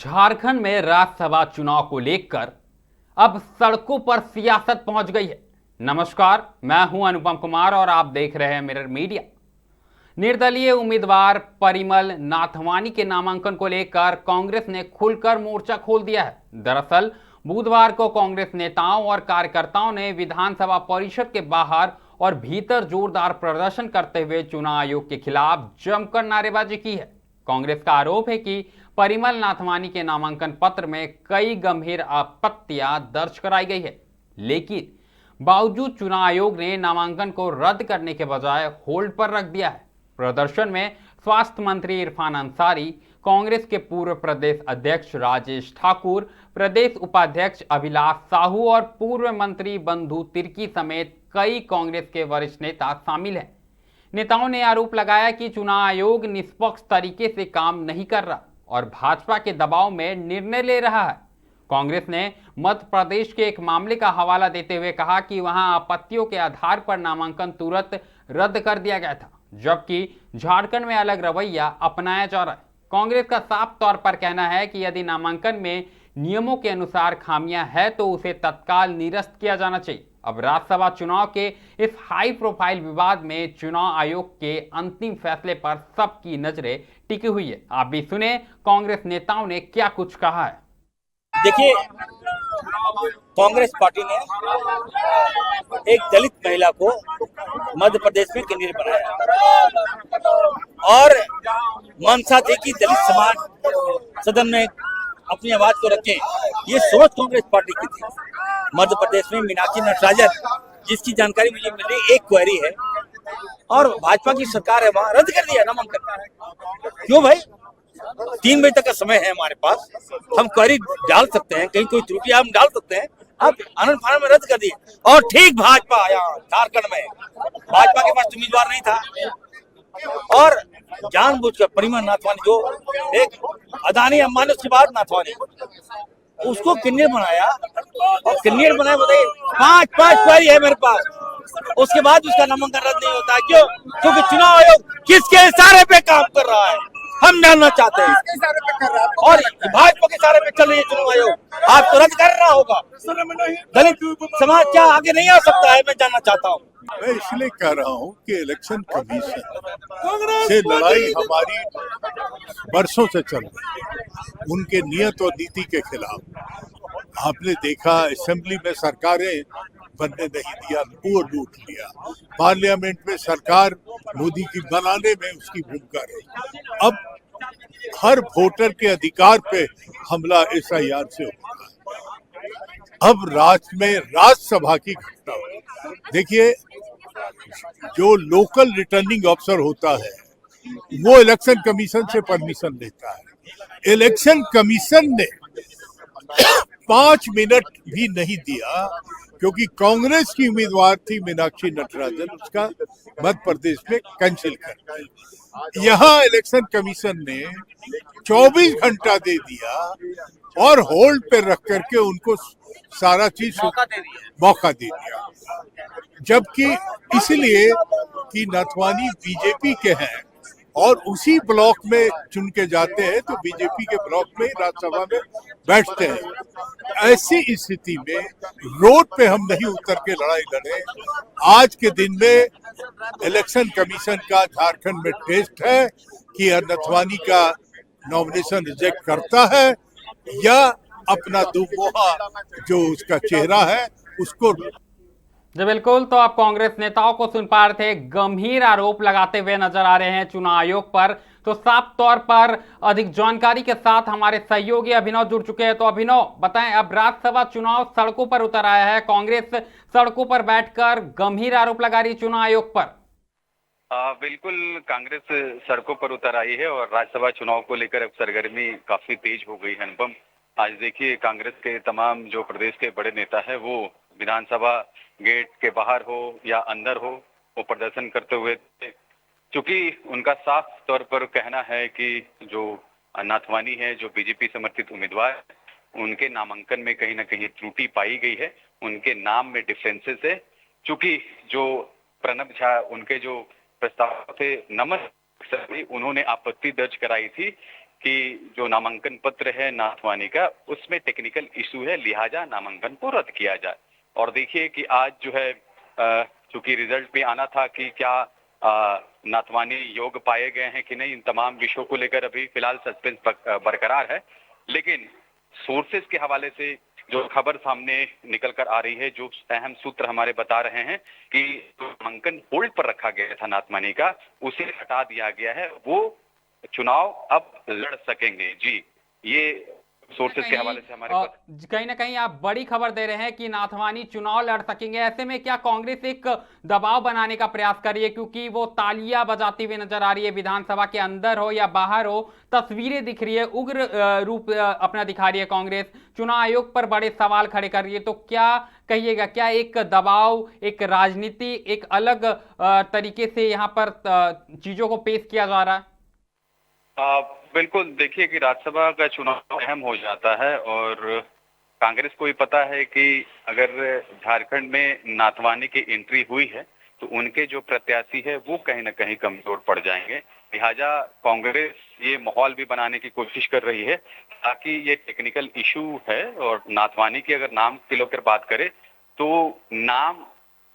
झारखंड में राज्यसभा चुनाव को लेकर अब सड़कों पर सियासत पहुंच गई है। नमस्कार, मैं हूं अनुपम कुमार और आप देख रहे हैं मिरर मीडिया। निर्दलीय उम्मीदवार परिमल नाथवानी के नामांकन को लेकर कांग्रेस ने खुलकर मोर्चा खोल दिया है। दरअसल बुधवार को कांग्रेस नेताओं और कार्यकर्ताओं ने विधानसभा परिषद के बाहर और भीतर जोरदार प्रदर्शन करते हुए चुनाव आयोग के खिलाफ जमकर नारेबाजी की है। कांग्रेस का आरोप है कि परिमल नाथवानी के नामांकन पत्र में कई गंभीर आपत्तियां दर्ज कराई गई है, लेकिन बावजूद चुनाव आयोग ने नामांकन को रद्द करने के बजाय होल्ड पर रख दिया है। प्रदर्शन में स्वास्थ्य मंत्री इरफान अंसारी, कांग्रेस के पूर्व प्रदेश अध्यक्ष राजेश ठाकुर, प्रदेश उपाध्यक्ष अभिलाष साहू और पूर्व मंत्री बंधु तिर्की समेत कई कांग्रेस के वरिष्ठ नेता शामिल हैं। नेताओं ने आरोप लगाया कि चुनाव आयोग निष्पक्ष तरीके से काम नहीं कर रहा और भाजपा के दबाव में निर्णय ले रहा है। कांग्रेस ने मध्य प्रदेश के एक मामले का हवाला देते हुए कहा कि वहां आपत्तियों के आधार पर नामांकन तुरंत रद्द कर दिया गया था, जबकि झारखंड में अलग रवैया अपनाया जा रहा है। कांग्रेस का साफ तौर पर कहना है कि यदि नामांकन में नियमों के अनुसार खामियां है तो उसे तत्काल निरस्त किया जाना चाहिए। अब राज्यसभा चुनाव के इस हाई प्रोफाइल विवाद में चुनाव आयोग के अंतिम फैसले पर सबकी नजरें टिकी हुई है। आप भी सुने कांग्रेस नेताओं ने क्या कुछ कहा है। देखिए, कांग्रेस पार्टी ने एक दलित महिला को मध्य प्रदेश में कैंडिडेट बनाया और मंशा थी कि दलित समाज सदन में अपनी आवाज को रखें। ये सोच कांग्रेस पार्टी की थी। मध्य प्रदेश में मीनाक्षी नटराजन, जिसकी जानकारी मुझे मिली, एक क्वेरी है और भाजपा की सरकार है, वहां रद्द कर दिया नामांकन। क्यों भाई? 3 बजे तक का समय है हमारे पास, हम क्वेरी डाल सकते हैं, कहीं कोई त्रुटि हम डाल सकते हैं। आप आनंद फानंद में रद्द कर दिए। और ठीक भाजपा यहाँ झारखंड में भाजपा के पास उम्मीदवार नहीं था और जानबूझकर परिमल नाथवानी, जो एक अदानी अंबानी उसके बाद नाथवानी, उसको कैंडिडेट बनाया और कैंडिडेट बनाए। बताइए, 5 क्वेरी है मेरे पास, उसके बाद उसका नामांकन रद्द नहीं होता है। क्यों? क्योंकि चुनाव आयोग किसके इशारे पे काम कर रहा है हम जानना चाहते हैं। और भाजपा के इशारे पे चल रही है चुनाव आयोग। आपको रद्द कर रहा होगा। दलित समाज क्या आगे नहीं आ सकता है? मैं जानना चाहता हूँ। मैं इसलिए कह रहा हूँ कि इलेक्शन कमीशन से लड़ाई हमारी बरसों से चल रही है, उनके नियत और नीति के खिलाफ। आपने देखा असेंबली में सरकारें बनने नहीं दिया, वो लूट लिया। पार्लियामेंट में सरकार मोदी की बनाने में उसकी भूमिका रही। अब हर वोटर के अधिकार पे हमला SIR से हो रहा है। अब राज्य में राज्यसभा की घटना हुई। देखिए, जो लोकल रिटर्निंग ऑफिसर होता है वो इलेक्शन कमीशन से परमिशन लेता है। इलेक्शन कमीशन ने 5 मिनट भी नहीं दिया, क्योंकि कांग्रेस की उम्मीदवार थी मीनाक्षी नटराजन, उसका मध्य प्रदेश में कैंसिल कर दिया। यहाँ इलेक्शन कमीशन ने 24 घंटा दे दिया और होल्ड पे रख करके उनको सारा चीज मौका दे दिया। जबकि इसलिए कि नाथवानी बीजेपी के हैं और उसी ब्लॉक में चुन के जाते हैं, तो बीजेपी के ब्लॉक में राज्यसभा में बैठते हैं। ऐसी स्थिति में रोड पे हम नहीं उतर के लड़ाई लड़े। आज के दिन में इलेक्शन कमीशन का झारखंड में टेस्ट है कि नाथवानी का नॉमिनेशन रिजेक्ट करता है या अपना दुमुहा जो उसका चेहरा है उसको। जी बिल्कुल, तो आप कांग्रेस नेताओं को सुन पा रहे थे, गंभीर आरोप लगाते हुए नजर आ रहे हैं चुनाव आयोग पर। तो साफ तौर पर अधिक जानकारी के साथ हमारे सहयोगी अभिनव जुड़ चुके हैं। तो अभिनव, बताएं, अब राज्यसभा चुनाव सड़कों पर उतर आया है, कांग्रेस सड़कों पर बैठकर गंभीर आरोप लगा रही चुनाव आयोग पर। बिल्कुल, कांग्रेस सड़कों पर उतर आई है और राज्यसभा चुनाव को लेकर अब सरगर्मी काफी तेज हो गई है। अनुपम, आज देखिए, कांग्रेस के तमाम जो प्रदेश के बड़े नेता है वो विधानसभा गेट के बाहर हो या अंदर हो, वो प्रदर्शन करते हुए थे। चूंकि उनका साफ तौर पर कहना है कि जो नाथवानी है, जो बीजेपी समर्थित उम्मीदवार, उनके नामांकन में कहीं ना कहीं त्रुटि पाई गई है, उनके नाम में डिफरेंसेस है। चूंकि जो प्रणब झा, उनके जो प्रस्ताव थे नमन, उन्होंने आपत्ति दर्ज कराई थी कि जो नामांकन पत्र है नाथवानी का उसमें टेक्निकल इशू है, लिहाजा नामांकन को रद्द किया जाए। और देखिए कि आज जो है चूंकि रिजल्ट भी आना था कि क्या नाथवानी योग्य पाए गए हैं कि नहीं, इन तमाम विषयों को लेकर अभी फिलहाल सस्पेंस बरकरार है। लेकिन सोर्सेज के हवाले से जो खबर सामने निकल कर आ रही है, जो अहम सूत्र हमारे बता रहे हैं कि नामांकन होल्ड पर रखा गया था नाथवानी का, उसे हटा दिया गया है, वो चुनाव अब लड़ सकेंगे। जी, ये सोर्सेज के हवाले से हमारे पास कहीं ना कहीं आप बड़ी खबर दे रहे हैं कि नाथवानी चुनाव लड़ सकेंगे। ऐसे में क्या कांग्रेस एक दबाव बनाने का प्रयास कर रही है, क्योंकि वो तालियां बजाती हुई नजर आ रही है, विधानसभा के अंदर हो या बाहर हो, तस्वीरें दिख रही है, उग्र रूप अपना दिखा रही है कांग्रेस, चुनाव आयोग पर बड़े सवाल खड़े कर रही है। तो क्या कहिएगा, क्या एक दबाव, एक राजनीति, एक अलग तरीके से यहाँ पर चीजों को पेश किया जा रहा है? बिल्कुल, देखिए कि राज्यसभा का चुनाव अहम हो जाता है और कांग्रेस को भी पता है कि अगर झारखंड में नाथवानी की एंट्री हुई है तो उनके जो प्रत्याशी है वो कहीं ना कहीं कमजोर पड़ जाएंगे। लिहाजा कांग्रेस ये माहौल भी बनाने की कोशिश कर रही है ताकि ये टेक्निकल इशू है। और नाथवानी की अगर नाम की लेकर बात करें तो नाम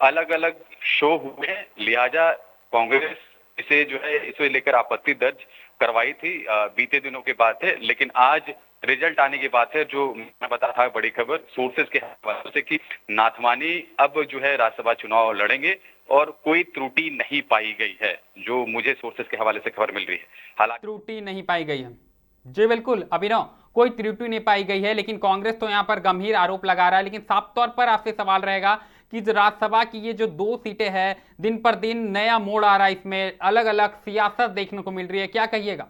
अलग अलग शो हुए हैं, लिहाजा कांग्रेस इसे जो है इसे लेकर आपत्ति दर्ज करवाई थी, बीते दिनों की बात है। लेकिन आज रिजल्ट आने की बात है, जो मैं बता था बड़ी खबर सोर्सेज के हवाले से कि नाथवानी अब जो है राज्यसभा चुनाव लड़ेंगे और कोई त्रुटि नहीं पाई गई है, जो मुझे सोर्सेज के हवाले से खबर मिल रही है। हालांकि त्रुटि नहीं पाई गई है, जी बिल्कुल अभिनव, कोई त्रुटि नहीं पाई गई है, लेकिन कांग्रेस तो यहाँ पर गंभीर आरोप लगा रहा है। लेकिन साफ तौर पर आपसे सवाल रहेगा कि राज्यसभा की ये जो 2 सीटें हैं, दिन पर दिन नया मोड़ आ रहा है, इसमें अलग अलग सियासत देखने को मिल रही है, क्या कहिएगा?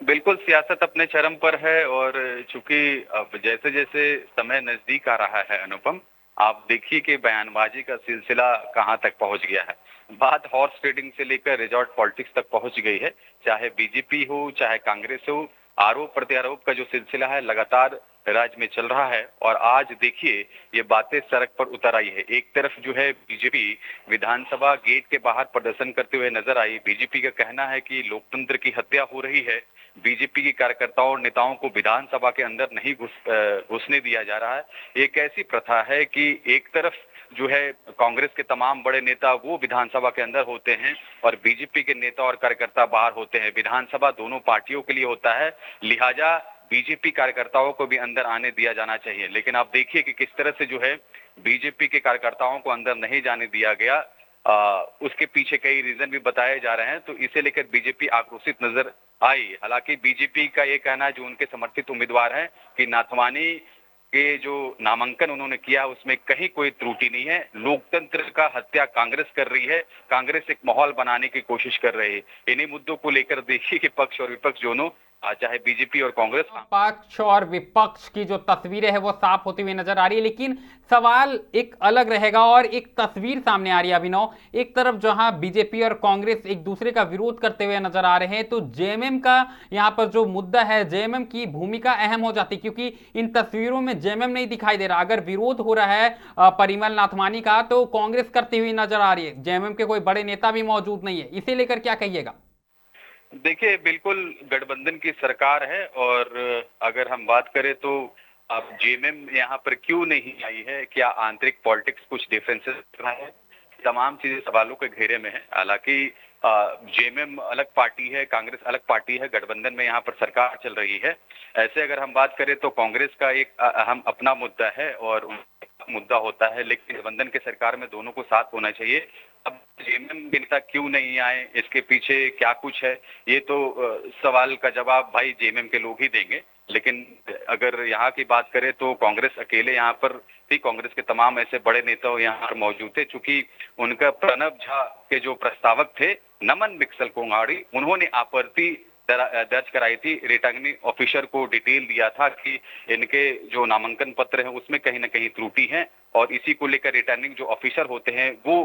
बिल्कुल, सियासत अपने चरम पर है और चूंकि अब जैसे जैसे समय नजदीक आ रहा है अनुपम, आप देखिए कि बयानबाजी का सिलसिला कहां तक पहुंच गया है। बात हॉर्स ट्रेडिंग से लेकर रिजॉर्ट पॉलिटिक्स तक पहुंच गई है, चाहे बीजेपी हो चाहे कांग्रेस हो, आरोप प्रत्यारोप का जो सिलसिला है लगातार राज्य में चल रहा है। और आज देखिए ये बातें सड़क पर उतर आई है। एक तरफ जो है बीजेपी विधानसभा गेट के बाहर प्रदर्शन करते हुए नजर आई। बीजेपी का कहना है कि लोकतंत्र की हत्या हो रही है, बीजेपी के कार्यकर्ताओं और नेताओं को विधानसभा के अंदर नहीं घुसने दिया जा रहा है। एक ऐसी प्रथा है कि एक तरफ जो है कांग्रेस के तमाम बड़े नेता वो विधानसभा के अंदर होते हैं और बीजेपी के नेता और कार्यकर्ता बाहर होते हैं। विधानसभा दोनों पार्टियों के लिए होता है, लिहाजा बीजेपी कार्यकर्ताओं को भी अंदर आने दिया जाना चाहिए। लेकिन आप देखिए कि किस तरह से जो है बीजेपी के कार्यकर्ताओं को अंदर नहीं जाने दिया गया, उसके पीछे कई रीजन भी बताए जा रहे हैं। तो इसे लेकर बीजेपी आक्रोशित नजर आई। हालांकि बीजेपी का ये कहना है, जो उनके समर्थित उम्मीदवार हैं, कि नाथवानी के जो नामांकन उन्होंने किया उसमें कहीं कोई त्रुटि नहीं है। लोकतंत्र का हत्या कांग्रेस कर रही है, कांग्रेस एक माहौल बनाने की कोशिश कर रही है। इन्हीं मुद्दों को लेकर देखिए कि पक्ष और विपक्ष दोनों, चाहे बीजेपी और कांग्रेस, पक्ष और विपक्ष की जो तस्वीरें है वो साफ होती हुई नजर आ रही है। लेकिन सवाल एक अलग रहेगा और एक तस्वीर सामने आ रही है अभिनव। एक तरफ जहां बीजेपी और कांग्रेस एक दूसरे का विरोध करते हुए नजर आ रहे हैं, तो जेएमएम का यहां पर जो मुद्दा है, जेएमएम की भूमिका अहम हो जाती है, क्योंकि इन तस्वीरों में जेएमएम नहीं दिखाई दे रहा। अगर विरोध हो रहा है परिमल नाथवानी का, तो कांग्रेस करती हुई नजर आ रही है, जेएमएम के कोई बड़े नेता भी मौजूद नहीं है। इसे लेकर क्या कहिएगा? देखिए, बिल्कुल गठबंधन की सरकार है और अगर हम बात करें तो अब जेएमएम यहाँ पर क्यों नहीं आई है, क्या आंतरिक पॉलिटिक्स कुछ डिफरेंसेस रहा है, तमाम चीजें सवालों के घेरे में है। हालांकि जेएमएम अलग पार्टी है, कांग्रेस अलग पार्टी है, गठबंधन में यहाँ पर सरकार चल रही है। ऐसे अगर हम बात करें तो कांग्रेस का एक अहम अपना मुद्दा है और मुद्दा होता है, लेकिन गठबंधन के सरकार में दोनों को साथ होना चाहिए। अब जेएमएम के नेता क्यों नहीं आए, इसके पीछे क्या कुछ है, ये तो सवाल का जवाब भाई जेएमएम के लोग ही देंगे। लेकिन अगर यहाँ की बात करें तो कांग्रेस अकेले यहाँ पर थी, कांग्रेस के तमाम ऐसे बड़े नेता यहाँ पर मौजूद थे। चूंकि उनका प्रणब झा के जो प्रस्तावक थे नमन बिक्सल कोंगाड़ी, उन्होंने आपत्ति दर्ज कराई थी, रिटर्निंग ऑफिसर को डिटेल दिया था कि इनके जो नामांकन पत्र है उसमें कहीं ना कहीं त्रुटि है और इसी को लेकर रिटर्निंग जो ऑफिसर होते हैं वो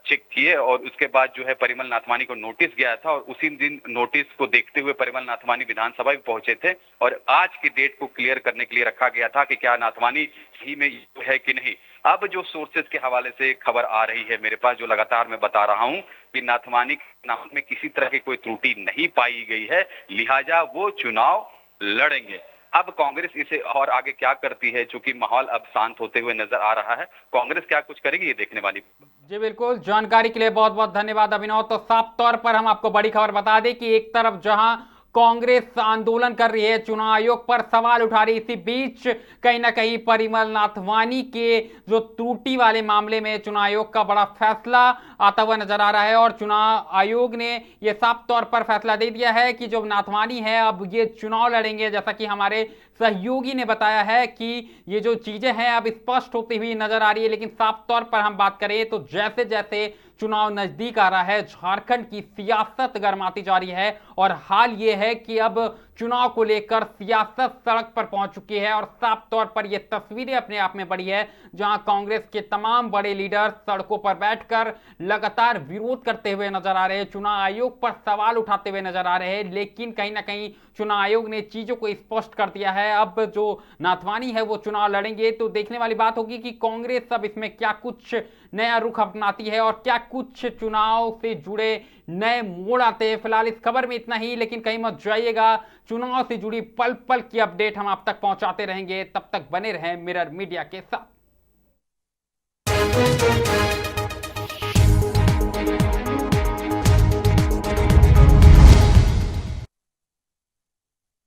चेक किए और उसके बाद जो है परिमल नाथवानी को नोटिस गया था और उसी दिन नोटिस को देखते हुए परिमल नाथवानी विधानसभा भी पहुंचे थे और आज की डेट को क्लियर करने के लिए रखा गया था कि क्या नाथवानी सही में है कि नहीं। अब जो सोर्सेज के हवाले से खबर आ रही है मेरे पास, जो लगातार मैं बता रहा हूं कि नाथवानी के नाम में किसी तरह की कोई त्रुटि नहीं पाई गई है, लिहाजा वो चुनाव लड़ेंगे। अब कांग्रेस इसे और आगे क्या करती है, चूंकि माहौल अब शांत होते हुए नजर आ रहा है, कांग्रेस क्या कुछ करेगी ये देखने वाली। जी बिल्कुल, जानकारी के लिए बहुत बहुत धन्यवाद अभिनव। तो साफ तौर पर हम आपको बड़ी खबर बता दें कि एक तरफ जहां कांग्रेस आंदोलन कर रही है, चुनाव आयोग पर सवाल उठा रही, इसी बीच कहीं ना कहीं परिमल नाथवानी के जो त्रुटि वाले मामले में चुनाव आयोग का बड़ा फैसला आता हुआ नजर आ रहा है और चुनाव आयोग ने यह साफ तौर पर फैसला दे दिया है कि जो नाथवानी है अब ये चुनाव लड़ेंगे। जैसा कि हमारे सहयोगी ने बताया है कि ये जो चीजें हैं अब स्पष्ट होती हुई नजर आ रही है, लेकिन साफ तौर पर हम बात करें तो जैसे जैसे चुनाव नजदीक आ रहा है, झारखंड की सियासत गर्माती जा रही है और हाल ये है कि अब चुनाव को लेकर सियासत सड़क पर पहुंच चुकी है और साफ तौर पर यह तस्वीरें अपने आप में बड़ी है, जहां कांग्रेस के तमाम बड़े लीडर सड़कों पर बैठकर लगातार विरोध करते हुए नजर आ रहे हैं, चुनाव आयोग पर सवाल उठाते हुए नजर आ रहे हैं। लेकिन कहीं ना कहीं चुनाव आयोग ने चीजों को स्पष्ट कर दिया है, अब जो नाथवानी है वो चुनाव लड़ेंगे। तो देखने वाली बात होगी कि कांग्रेस अब इसमें क्या कुछ नया रुख अपनाती है और क्या कुछ चुनाव से जुड़े नए मोड़ आते हैं। फिलहाल इस खबर में इतना ही, लेकिन कहीं मत जाइएगा, चुनाव से जुड़ी पल पल की अपडेट हम आप तक पहुंचाते रहेंगे। तब तक बने रहें मिरर मीडिया के साथ।